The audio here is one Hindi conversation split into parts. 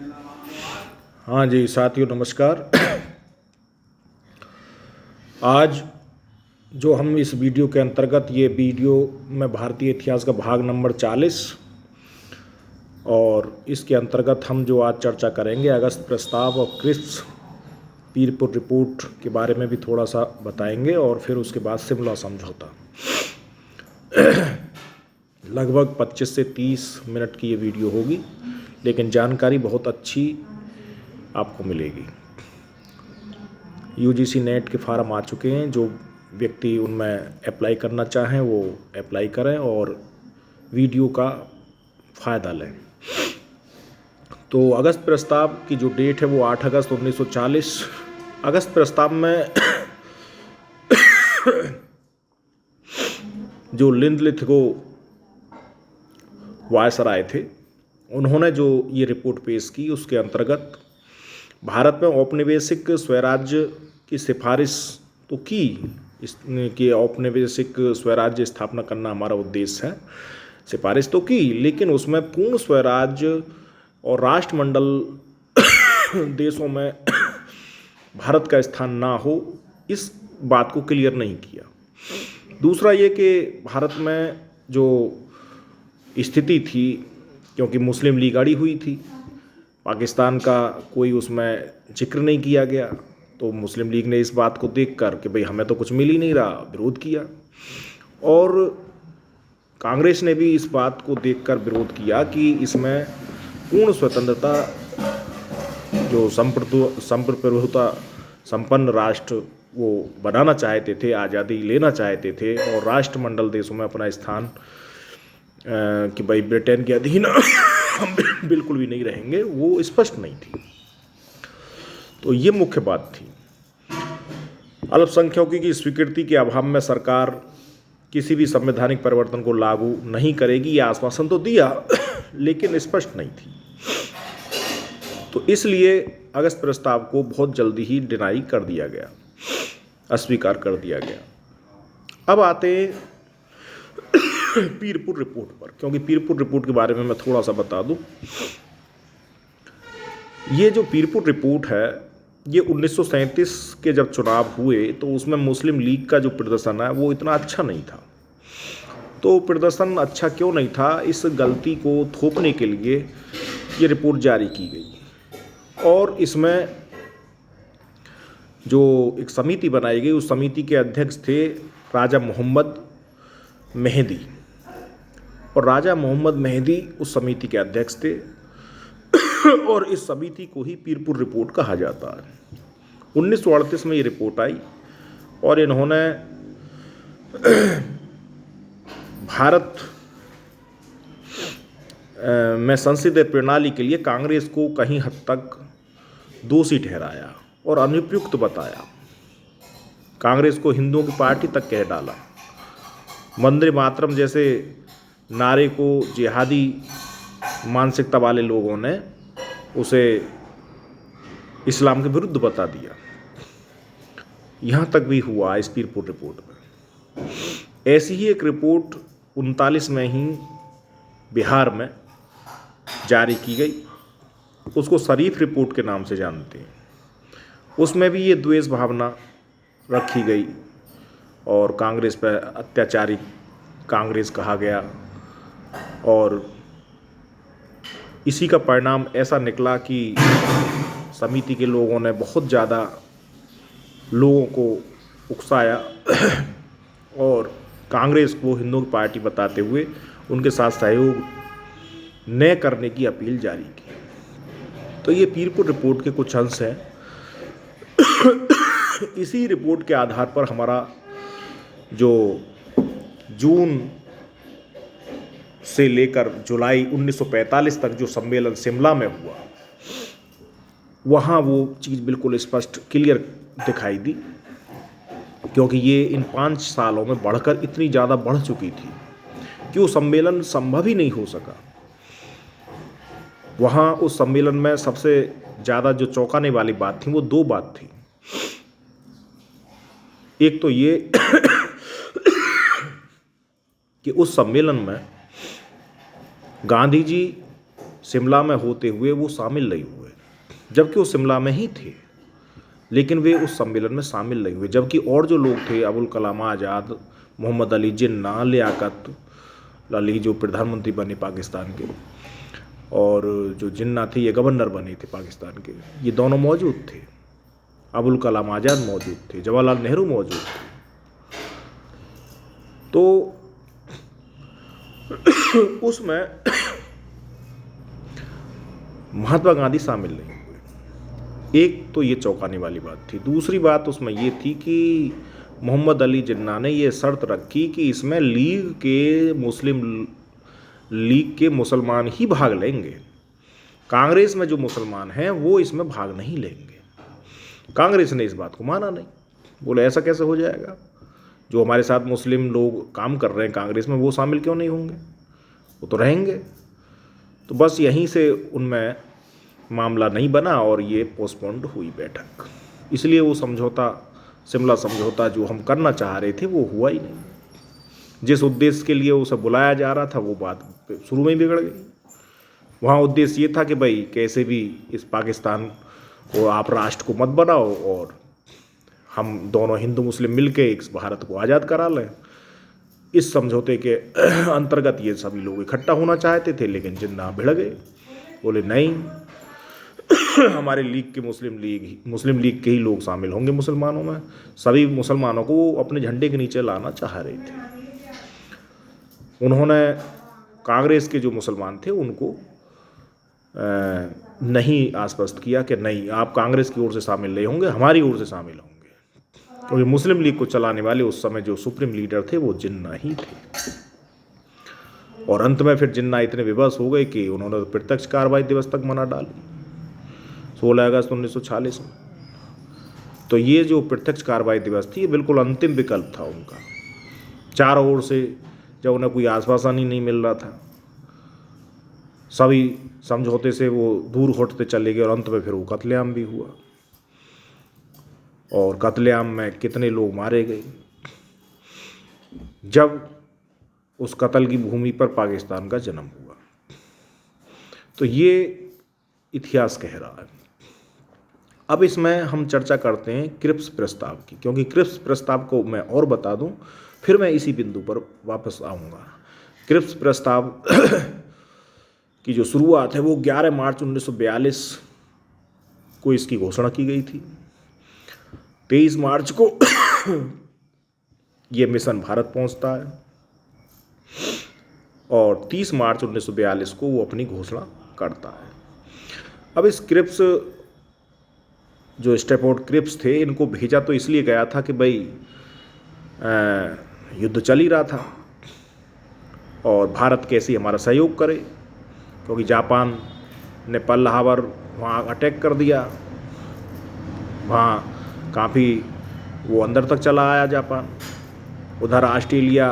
हाँ जी साथियों, नमस्कार। आज जो हम इस वीडियो के अंतर्गत, ये वीडियो में भारतीय इतिहास का भाग नंबर 40 और इसके अंतर्गत हम जो आज चर्चा करेंगे अगस्त प्रस्ताव और क्रिप्स पीरपुर रिपोर्ट के बारे में भी थोड़ा सा बताएंगे और फिर उसके बाद शिमला समझौता। लगभग 25 से 30 मिनट की ये वीडियो होगी, लेकिन जानकारी बहुत अच्छी आपको मिलेगी। यूजीसी नेट के फार्म आ चुके हैं, जो व्यक्ति उनमें अप्लाई करना चाहें वो अप्लाई करें और वीडियो का फ़ायदा लें। तो अगस्त प्रस्ताव की जो डेट है वो 8 अगस्त 1940। अगस्त प्रस्ताव में जो लिंदलिथगो वायसराय थे, उन्होंने जो ये रिपोर्ट पेश की, उसके अंतर्गत भारत में औपनिवेशिक स्वराज्य की सिफारिश तो की, इसकी औपनिवेशिक स्वराज्य स्थापना करना हमारा उद्देश्य है, सिफारिश तो की, लेकिन उसमें पूर्ण स्वराज्य और राष्ट्रमंडल देशों में भारत का स्थान ना हो, इस बात को क्लियर नहीं किया। दूसरा ये कि भारत में जो स्थिति थी, क्योंकि मुस्लिम लीग अड़ी हुई थी, पाकिस्तान का कोई उसमें जिक्र नहीं किया गया, तो मुस्लिम लीग ने इस बात को देखकर कि भाई हमें तो कुछ मिल ही नहीं रहा, विरोध किया। और कांग्रेस ने भी इस बात को देखकर विरोध किया कि इसमें पूर्ण स्वतंत्रता, जो संप्रभुता संपन्न राष्ट्र वो बनाना चाहते थे, आज़ादी लेना चाहते थे और राष्ट्रमंडल देशों में अपना स्थान कि भाई ब्रिटेन के अधीन हम बिल्कुल भी नहीं रहेंगे, वो स्पष्ट नहीं थी। तो ये मुख्य बात थी। अल्पसंख्यकों की स्वीकृति के अभाव में सरकार किसी भी संवैधानिक परिवर्तन को लागू नहीं करेगी, यह आश्वासन तो दिया, लेकिन स्पष्ट नहीं थी। तो इसलिए अगस्त प्रस्ताव को बहुत जल्दी ही डिनाई कर दिया गया, अस्वीकार कर दिया गया। अब आते हैं पीरपुर रिपोर्ट पर, क्योंकि पीरपुर रिपोर्ट के बारे में मैं थोड़ा सा बता दूं। ये जो पीरपुर रिपोर्ट है, ये 1937 के जब चुनाव हुए तो उसमें मुस्लिम लीग का जो प्रदर्शन है वो इतना अच्छा नहीं था। तो प्रदर्शन अच्छा क्यों नहीं था, इस गलती को थोपने के लिए ये रिपोर्ट जारी की गई और इसमें जो एक समिति बनाई गई, उस समिति के अध्यक्ष थे राजा मोहम्मद मेहदी, और राजा मोहम्मद मेहदी उस समिति के अध्यक्ष थे और इस समिति को ही पीरपुर रिपोर्ट कहा जाता है। 1938 में ये रिपोर्ट आई और इन्होंने भारत में संसदीय प्रणाली के लिए कांग्रेस को कहीं हद तक दोषी ठहराया और अनुपयुक्त बताया। कांग्रेस को हिंदुओं की पार्टी तक कह डाला। वंदे मातरम जैसे नारे को जिहादी मानसिकता वाले लोगों ने उसे इस्लाम के विरुद्ध बता दिया। यहाँ तक भी हुआ इस पीरपुर रिपोर्ट में। ऐसी ही एक रिपोर्ट 39 में ही बिहार में जारी की गई, उसको शरीफ रिपोर्ट के नाम से जानते हैं। उसमें भी ये द्वेष भावना रखी गई और कांग्रेस पर अत्याचारी कांग्रेस कहा गया, और इसी का परिणाम ऐसा निकला कि समिति के लोगों ने बहुत ज़्यादा लोगों को उकसाया और कांग्रेस को हिंदुओं की पार्टी बताते हुए उनके साथ सहयोग न करने की अपील जारी की। तो ये पीरपुर रिपोर्ट के कुछ अंश हैं। इसी रिपोर्ट के आधार पर हमारा जो जून से लेकर जुलाई 1945 तक जो सम्मेलन शिमला में हुआ, वहाँ वो चीज़ बिल्कुल स्पष्ट क्लियर दिखाई दी, क्योंकि ये इन 5 सालों में बढ़कर इतनी ज़्यादा बढ़ चुकी थी कि वो सम्मेलन संभव ही नहीं हो सका। वहाँ उस सम्मेलन में सबसे ज़्यादा जो चौंकाने वाली बात थी वो 2 बात थी। एक तो ये कि उस सम्मेलन में गांधी जी शिमला में होते हुए वो शामिल नहीं हुए। जबकि वो शिमला में ही थे, लेकिन वे उस सम्मेलन में शामिल नहीं हुए। जबकि और जो लोग थे, अबुल कलाम आज़ाद, मोहम्मद अली जिन्ना, लियाकत अली जो प्रधानमंत्री बने पाकिस्तान के, और जो जिन्ना थे ये गवर्नर बने थे पाकिस्तान के, ये दोनों मौजूद थे। अबुल कलाम आज़ाद मौजूद थे, जवाहरलाल नेहरू मौजूद थे। तो उसमें महात्मा गांधी शामिल नहीं हुए। एक तो ये चौंकाने वाली बात थी। दूसरी बात उसमें ये थी कि मोहम्मद अली जिन्ना ने ये शर्त रखी कि इसमें मुस्लिम लीग के मुसलमान ही भाग लेंगे, कांग्रेस में जो मुसलमान हैं वो इसमें भाग नहीं लेंगे। कांग्रेस ने इस बात को माना नहीं, बोले ऐसा कैसे हो जाएगा, जो हमारे साथ मुस्लिम लोग काम कर रहे हैं कांग्रेस में वो शामिल क्यों नहीं होंगे, वो तो रहेंगे। तो बस यहीं से उनमें मामला नहीं बना और ये पोस्टपोन्ड हुई बैठक। इसलिए वो समझौता, शिमला समझौता जो हम करना चाह रहे थे वो हुआ ही नहीं। जिस उद्देश्य के लिए उसे बुलाया जा रहा था वो बात शुरू में ही बिगड़ गई। वहाँ उद्देश्य ये था कि भाई कैसे भी इस पाकिस्तान को आप राष्ट्र को मत बनाओ और हम दोनों हिंदू मुस्लिम मिलके इस भारत को आज़ाद करा लें। इस समझौते के अंतर्गत ये सभी लोग इकट्ठा होना चाहते थे, लेकिन जिन्ना भिड़ गए, बोले नहीं हमारे लीग के मुस्लिम लीग के ही लोग शामिल होंगे मुसलमानों में। सभी मुसलमानों को वो अपने झंडे के नीचे लाना चाह रहे थे। उन्होंने कांग्रेस के जो मुसलमान थे उनको नहीं आश्वस्त किया कि नहीं आप कांग्रेस की ओर से शामिल नहीं होंगे, हमारी ओर से शामिल होंगे, क्योंकि मुस्लिम लीग को चलाने वाले उस समय जो सुप्रीम लीडर थे वो जिन्ना ही थे। और अंत में फिर जिन्ना इतने विवश हो गए कि उन्होंने प्रत्यक्ष कार्रवाई दिवस तक मना डाली 16 अगस्त 1946 में। तो ये जो प्रत्यक्ष कार्रवाई दिवस थी ये बिल्कुल अंतिम विकल्प था उनका। चारों ओर से जब उन्हें कोई आश्वासन ही नहीं मिल रहा था, सभी समझौते से वो दूर हटते चले गए और अंत में फिर वो कत्लेआम भी हुआ। और कत्लेआम में कितने लोग मारे गए। जब उस कत्ल की भूमि पर पाकिस्तान का जन्म हुआ। तो ये इतिहास कह रहा है। अब इसमें हम चर्चा करते हैं क्रिप्स प्रस्ताव की, क्योंकि क्रिप्स प्रस्ताव को मैं और बता दूं फिर मैं इसी बिंदु पर वापस आऊँगा। क्रिप्स प्रस्ताव की जो शुरुआत है वो 11 मार्च 1942 को इसकी घोषणा की गई थी। 23 मार्च को ये मिशन भारत पहुंचता है और 30 मार्च 1942 को वो अपनी घोषणा करता है। अब इस क्रिप्स जो स्टेपफोर्ड क्रिप्स थे इनको भेजा तो इसलिए गया था कि भाई युद्ध चल ही रहा था और भारत कैसे हमारा सहयोग करे, क्योंकि जापान ने पर्ल हार्बर वहाँ अटैक कर दिया। वहाँ काफ़ी वो अंदर तक चला आया जापान। उधर ऑस्ट्रेलिया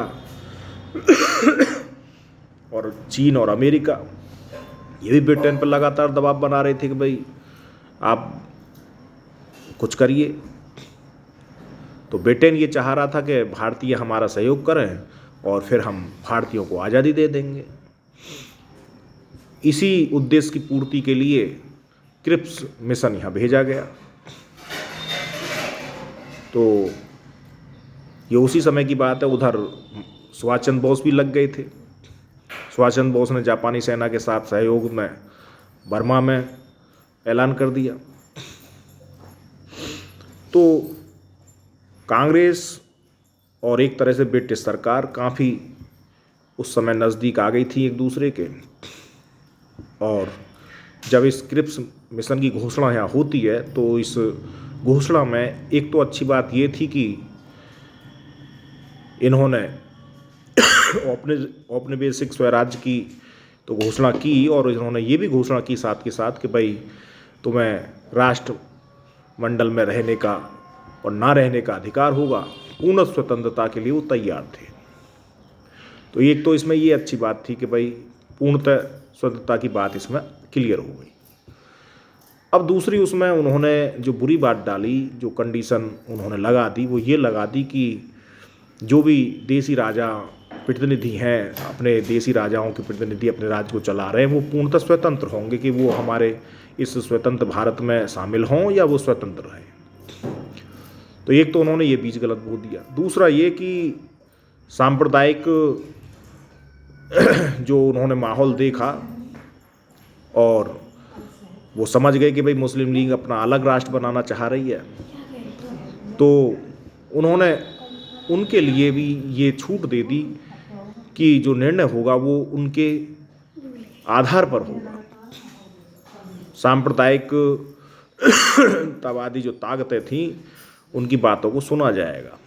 और चीन और अमेरिका ये भी ब्रिटेन पर लगातार दबाव बना रहे थे कि भाई आप कुछ करिए। तो ब्रिटेन ये चाह रहा था कि भारतीय हमारा सहयोग करें और फिर हम भारतीयों को आज़ादी दे देंगे। इसी उद्देश्य की पूर्ति के लिए क्रिप्स मिशन यहाँ भेजा गया। तो ये उसी समय की बात है। उधर सुभाष चंद्र बोस भी लग गए थे। सुभाष चंद्र बोस ने जापानी सेना के साथ सहयोग में बर्मा में ऐलान कर दिया। तो कांग्रेस और एक तरह से ब्रिटिश सरकार काफ़ी उस समय नज़दीक आ गई थी एक दूसरे के। और जब इस क्रिप्स मिशन की घोषणा यहाँ होती है तो इस घोषणा में एक तो अच्छी बात ये थी कि इन्होंने औपनिवेशिक स्वराज्य की तो घोषणा की और इन्होंने ये भी घोषणा की साथ के साथ कि भाई तुम्हें राष्ट्रमंडल में रहने का और ना रहने का अधिकार होगा। पूर्ण स्वतंत्रता के लिए वो तैयार थे। तो एक तो इसमें ये अच्छी बात थी कि भाई पूर्णतः स्वतंत्रता की बात इसमें क्लियर हो गई। अब दूसरी उसमें उन्होंने जो बुरी बात डाली, जो कंडीशन उन्होंने लगा दी, वो ये लगा दी कि जो भी देसी राजा प्रतिनिधि हैं, अपने देसी राजाओं के प्रतिनिधि अपने राज्य को चला रहे हैं, वो पूर्णतः स्वतंत्र होंगे, कि वो हमारे इस स्वतंत्र भारत में शामिल हों या वो स्वतंत्र रहें। तो एक तो उन्होंने ये बीच गलत बो दिया। दूसरा ये कि सांप्रदायिक जो उन्होंने माहौल देखा और वो समझ गए कि भाई मुस्लिम लीग अपना अलग राष्ट्र बनाना चाह रही है, तो उन्होंने उनके लिए भी ये छूट दे दी कि जो निर्णय होगा वो उनके आधार पर होगा। सांप्रदायिक तवादी जो ताकतें थीं उनकी बातों को सुना जाएगा।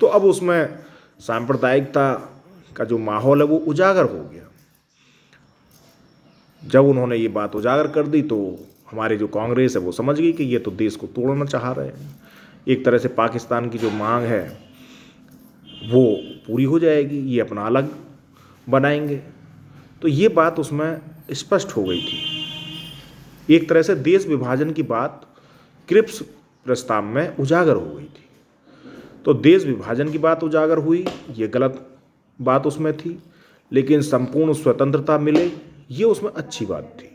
तो अब उसमें सांप्रदायिकता का जो माहौल है वो उजागर हो गया। जब उन्होंने ये बात उजागर कर दी तो हमारी जो कांग्रेस है वो समझ गई कि ये तो देश को तोड़ना चाह रहे हैं। एक तरह से पाकिस्तान की जो मांग है वो पूरी हो जाएगी, ये अपना अलग बनाएंगे। तो ये बात उसमें स्पष्ट हो गई थी। एक तरह से देश विभाजन की बात क्रिप्स प्रस्ताव में उजागर हो गई थी। तो देश विभाजन की बात उजागर हुई, ये गलत बात उसमें थी, लेकिन संपूर्ण स्वतंत्रता मिले ये उसमें अच्छी बात थी।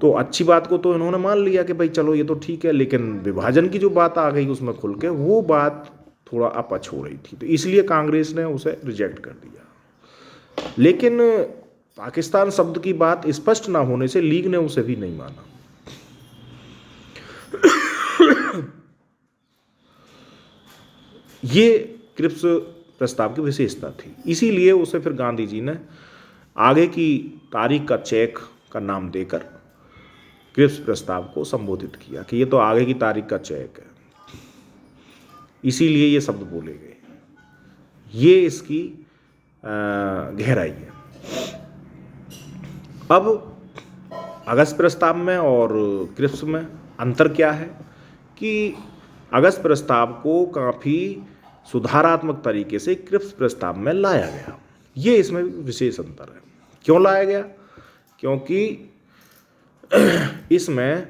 तो अच्छी बात को तो इन्होंने मान लिया कि भाई चलो ये तो ठीक है, लेकिन विभाजन की जो बात आ गई उसमें खुल के, वो बात थोड़ा अपच हो रही थी, तो इसलिए कांग्रेस ने उसे रिजेक्ट कर दिया। लेकिन पाकिस्तान शब्द की बात स्पष्ट ना होने से लीग ने उसे भी नहीं माना। ये क्रिप्स प्रस्ताव की विशेषता थी, इसीलिए उसे फिर गांधी जी ने आगे की तारीख का चेक का नाम देकर क्रिप्स प्रस्ताव को संबोधित किया कि ये तो आगे की तारीख का चेक है, इसीलिए ये शब्द बोले गए। ये इसकी गहराई है। अब अगस्त प्रस्ताव में और क्रिप्स में अंतर क्या है कि अगस्त प्रस्ताव को काफ़ी सुधारात्मक तरीके से क्रिप्स प्रस्ताव में लाया गया। ये इसमें विशेष अंतर है। क्यों लाया गया? क्योंकि इसमें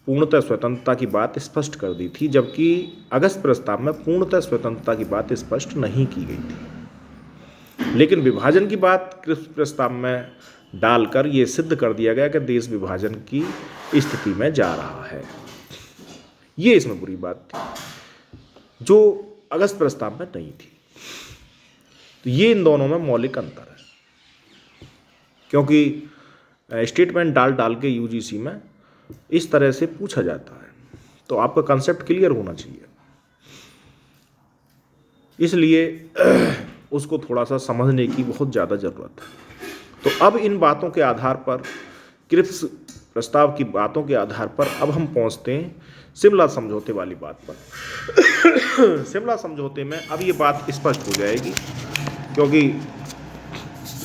पूर्णतः स्वतंत्रता की बात स्पष्ट कर दी थी, जबकि अगस्त प्रस्ताव में पूर्णतः स्वतंत्रता की बात स्पष्ट नहीं की गई थी। लेकिन विभाजन की बात क्रिप्स प्रस्ताव में डालकर ये सिद्ध कर दिया गया कि देश विभाजन की स्थिति में जा रहा है। ये इसमें बुरी बात थी जो अगस्त प्रस्ताव में नहीं थी। तो ये इन दोनों में मौलिक अंतर है, क्योंकि स्टेटमेंट डाल के यूजीसी में इस तरह से पूछा जाता है, तो आपका कंसेप्ट क्लियर होना चाहिए। इसलिए उसको थोड़ा सा समझने की बहुत ज़्यादा ज़रूरत है। तो अब इन बातों के आधार पर, क्रिप्स प्रस्ताव की बातों के आधार पर अब हम पहुंचते हैं शिमला समझौते वाली बात पर। शिमला समझौते में अब ये बात स्पष्ट हो जाएगी, क्योंकि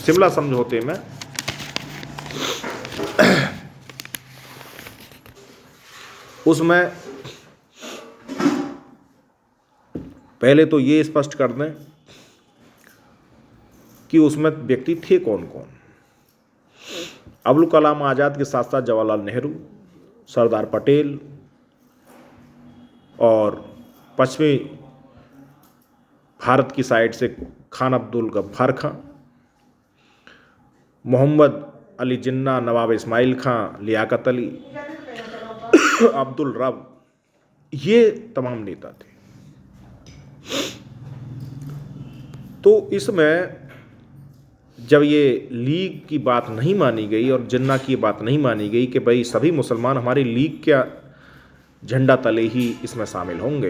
शिमला समझौते में उसमें पहले तो ये स्पष्ट कर दें कि उसमें व्यक्ति थे कौन कौन। अब्दुल कलाम आज़ाद के साथ साथ जवाहरलाल नेहरू, सरदार पटेल और पश्चिमी भारत की साइड से खान अब्दुल गफ्फार खां, मोहम्मद अली जिन्ना, नवाब इस्माइल खां, लियाकत अली, अब्दुल रब, ये तमाम नेता थे। तो इसमें जब ये लीग की बात नहीं मानी गई और जिन्ना की बात नहीं मानी गई कि भाई सभी मुसलमान हमारी लीग के झंडा तले ही इसमें शामिल होंगे,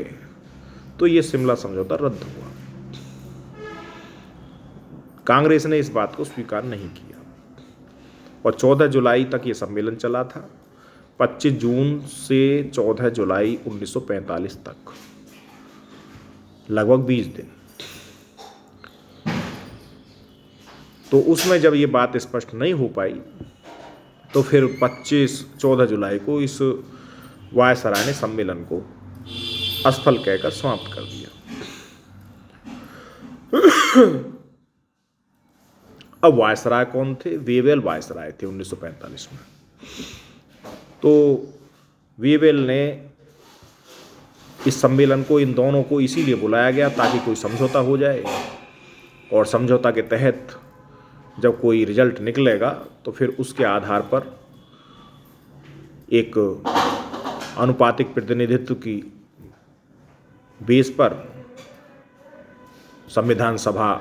तो ये शिमला समझौता रद्द हुआ। कांग्रेस ने इस बात को स्वीकार नहीं किया और 14 जुलाई तक ये सम्मेलन चला था, 25 जून से 14 जुलाई 1945 तक, लगभग 20 दिन। तो उसमें जब ये बात स्पष्ट नहीं हो पाई तो फिर 14 जुलाई को इस वायसराय ने सम्मेलन को असफल कहकर समाप्त कर दिया। अब वायसराय कौन थे? वेवेल वायसराय थे 1945 में। तो वेवेल ने इस सम्मेलन को, इन दोनों को इसीलिए बुलाया गया ताकि कोई समझौता हो जाए, और समझौता के तहत जब कोई रिजल्ट निकलेगा तो फिर उसके आधार पर एक आनुपातिक प्रतिनिधित्व की बेस पर संविधान सभा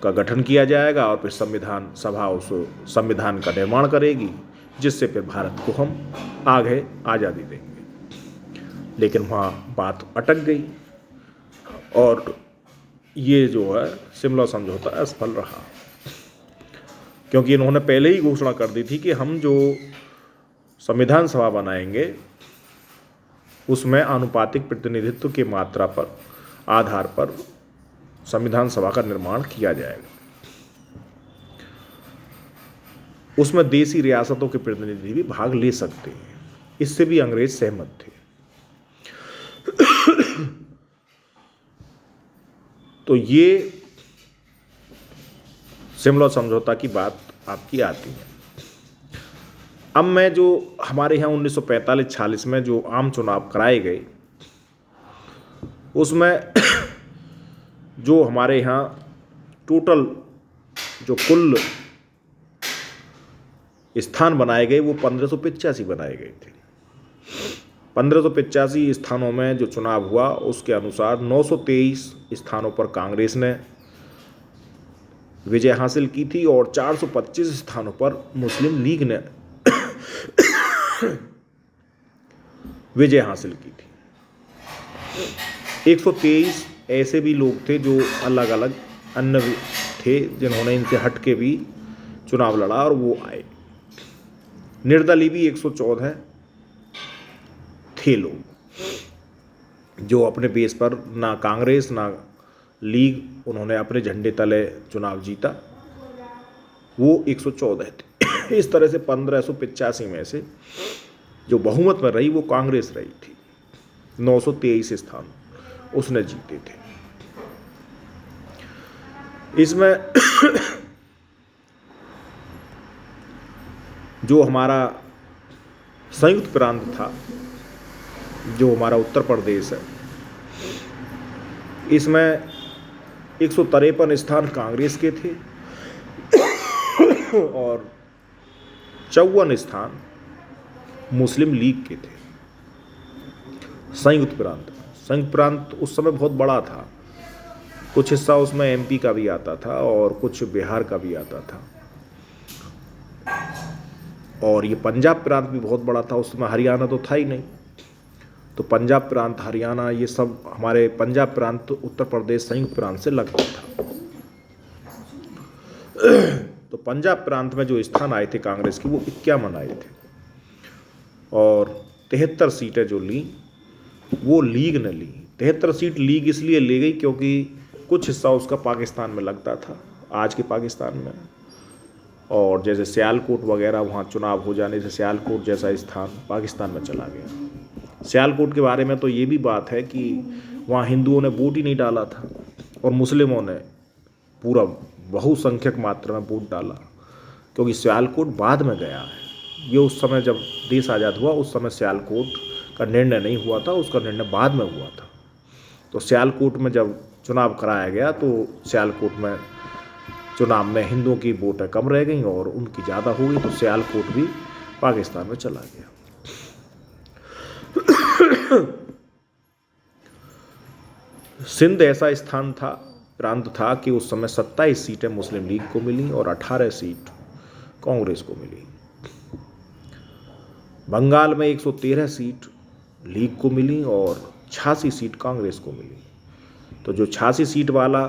का गठन किया जाएगा और फिर संविधान सभा उस संविधान का निर्माण करेगी, जिससे फिर भारत को हम आगे आज़ादी देंगे। लेकिन वहाँ बात अटक गई और ये जो है शिमला समझौता असफल रहा, क्योंकि इन्होंने पहले ही घोषणा कर दी थी कि हम जो संविधान सभा बनाएंगे उसमें आनुपातिक प्रतिनिधित्व की मात्रा पर आधार पर संविधान सभा का निर्माण किया जाएगा। उसमें देशी रियासतों के प्रतिनिधि भी भाग ले सकते हैं। इससे भी अंग्रेज सहमत थे। तो ये शिमला समझौता की बात आपकी आती है। अब मैं जो हमारे यहाँ 1945-46 में जो आम चुनाव कराए गए, उसमें जो हमारे यहाँ टोटल जो कुल स्थान बनाए गए वो 1585 बनाए गए थे। 1585 स्थानों में जो चुनाव हुआ उसके अनुसार 923 स्थानों पर कांग्रेस ने विजय हासिल की थी और 425 स्थानों पर मुस्लिम लीग ने विजय हासिल की थी। 123 ऐसे भी लोग थे जो अलग अलग अन्य थे जिन्होंने इनसे हट के भी चुनाव लड़ा और वो आए। निर्दलीय भी 114 थे लोग जो अपने बेस पर ना कांग्रेस ना लीग उन्होंने अपने झंडे तले चुनाव जीता, वो 114 थे। इस तरह से 1585 में से जो बहुमत में रही वो कांग्रेस रही थी। 923 स्थान उसने जीते थे। इसमें जो हमारा संयुक्त प्रांत था, जो हमारा उत्तर प्रदेश है, इसमें 153 स्थान कांग्रेस के थे और 54 स्थान मुस्लिम लीग के थे। संयुक्त प्रांत उस समय बहुत बड़ा था। कुछ हिस्सा उसमें एमपी का भी आता था और कुछ बिहार का भी आता था। और ये पंजाब प्रांत भी बहुत बड़ा था। उस समय हरियाणा तो था ही नहीं, तो पंजाब प्रांत, हरियाणा, ये सब हमारे पंजाब प्रांत उत्तर प्रदेश संयुक्त प्रांत से लगता था। तो पंजाब प्रांत में जो स्थान आए थे कांग्रेस की वो 51 आए थे और 73 सीटें जो ली वो लीग ने ली। 73 सीट लीग इसलिए ले गई क्योंकि कुछ हिस्सा उसका पाकिस्तान में लगता था, आज के पाकिस्तान में, और जैसे सियालकोट वगैरह वहाँ चुनाव हो जाने से सियालकोट जैसा स्थान पाकिस्तान में चला गया। सियालकोट के बारे में तो ये भी बात है कि वहाँ हिंदुओं ने वोट ही नहीं डाला था और मुस्लिमों ने पूरा बहुसंख्यक मात्रा में वोट डाला, क्योंकि सियालकोट बाद में गया है। ये उस समय जब देश आज़ाद हुआ उस समय सियालकोट का निर्णय नहीं हुआ था, उसका निर्णय बाद में हुआ था। तो सियालकोट में जब चुनाव कराया गया तो सियालकोट में चुनाव में हिंदुओं की वोटें कम रह गई और उनकी ज़्यादा हो गई, तो सियालकोट भी पाकिस्तान में चला गया। सिंध ऐसा स्थान था, प्रांत था कि उस समय 27 सीटें मुस्लिम लीग को मिली और 18 सीट कांग्रेस को मिली। बंगाल में 113 सीट लीग को मिली और 86 सीट कांग्रेस को मिली। तो जो 86 सीट वाला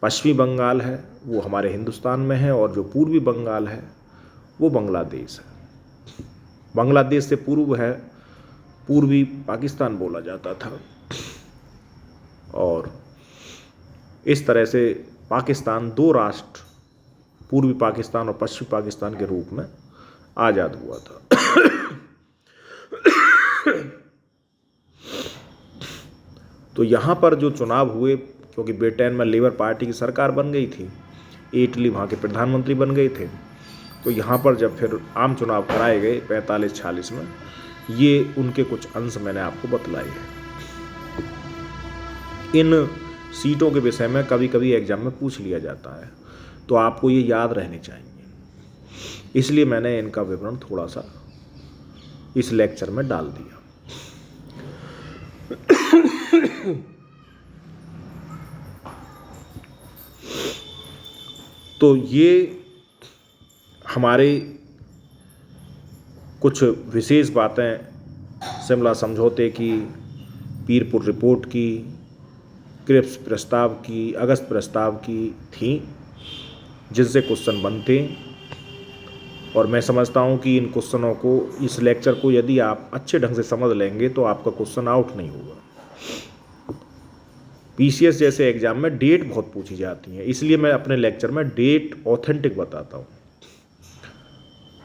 पश्चिमी बंगाल है वो हमारे हिंदुस्तान में है और जो पूर्वी बंगाल है वो बांग्लादेश है। बांग्लादेश से पूर्व है, पूर्वी पाकिस्तान बोला जाता था। और इस तरह से पाकिस्तान दो राष्ट्र, पूर्वी पाकिस्तान और पश्चिमी पाकिस्तान के रूप में आज़ाद हुआ था। तो यहाँ पर जो चुनाव हुए, क्योंकि ब्रिटेन में लेबर पार्टी की सरकार बन गई थी, एटली वहाँ के प्रधानमंत्री बन गए थे, तो यहाँ पर जब फिर आम चुनाव कराए गए 45-46 में, ये उनके कुछ अंश मैंने आपको बतलाए हैं। इन सीटों के विषय में कभी कभी एग्जाम में पूछ लिया जाता है, तो आपको ये याद रहने चाहिए। इसलिए मैंने इनका विवरण थोड़ा सा इस लेक्चर में डाल दिया। तो ये हमारे कुछ विशेष बातें शिमला समझौते की, पीरपुर रिपोर्ट की, क्रिप्स प्रस्ताव की, अगस्त प्रस्ताव की थी, जिनसे क्वेश्चन बनते। और मैं समझता हूँ कि इन क्वेश्चनों को, इस लेक्चर को यदि आप अच्छे ढंग से समझ लेंगे तो आपका क्वेश्चन आउट नहीं होगा। पीसीएस जैसे एग्जाम में डेट बहुत पूछी जाती है, इसलिए मैं अपने लेक्चर में डेट ऑथेंटिक बताता हूँ।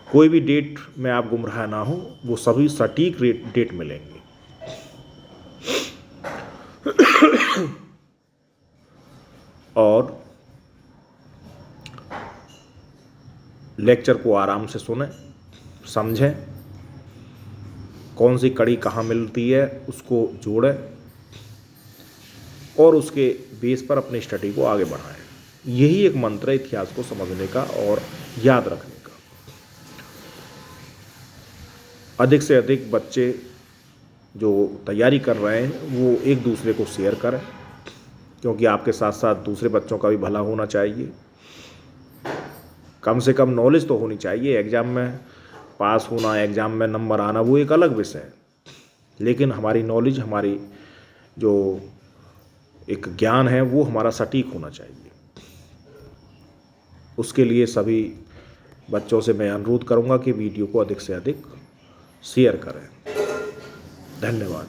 कोई भी डेट में आप गुमराह ना हो, वो सभी सटीक डेट मिलेंगे। और लेक्चर को आराम से सुनें, समझें, कौन सी कड़ी कहाँ मिलती है उसको जोड़ें और उसके बेस पर अपनी स्टडी को आगे बढ़ाएं। यही एक मंत्र है इतिहास को समझने का और याद रखने का। अधिक से अधिक बच्चे जो तैयारी कर रहे हैं वो एक दूसरे को शेयर करें, क्योंकि आपके साथ साथ दूसरे बच्चों का भी भला होना चाहिए। कम से कम नॉलेज तो होनी चाहिए। एग्ज़ाम में पास होना, एग्ज़ाम में नंबर आना वो एक अलग विषय है, लेकिन हमारी नॉलेज, हमारी जो एक ज्ञान है वो हमारा सटीक होना चाहिए। उसके लिए सभी बच्चों से मैं अनुरोध करूंगा कि वीडियो को अधिक से अधिक शेयर करें। धन्यवाद।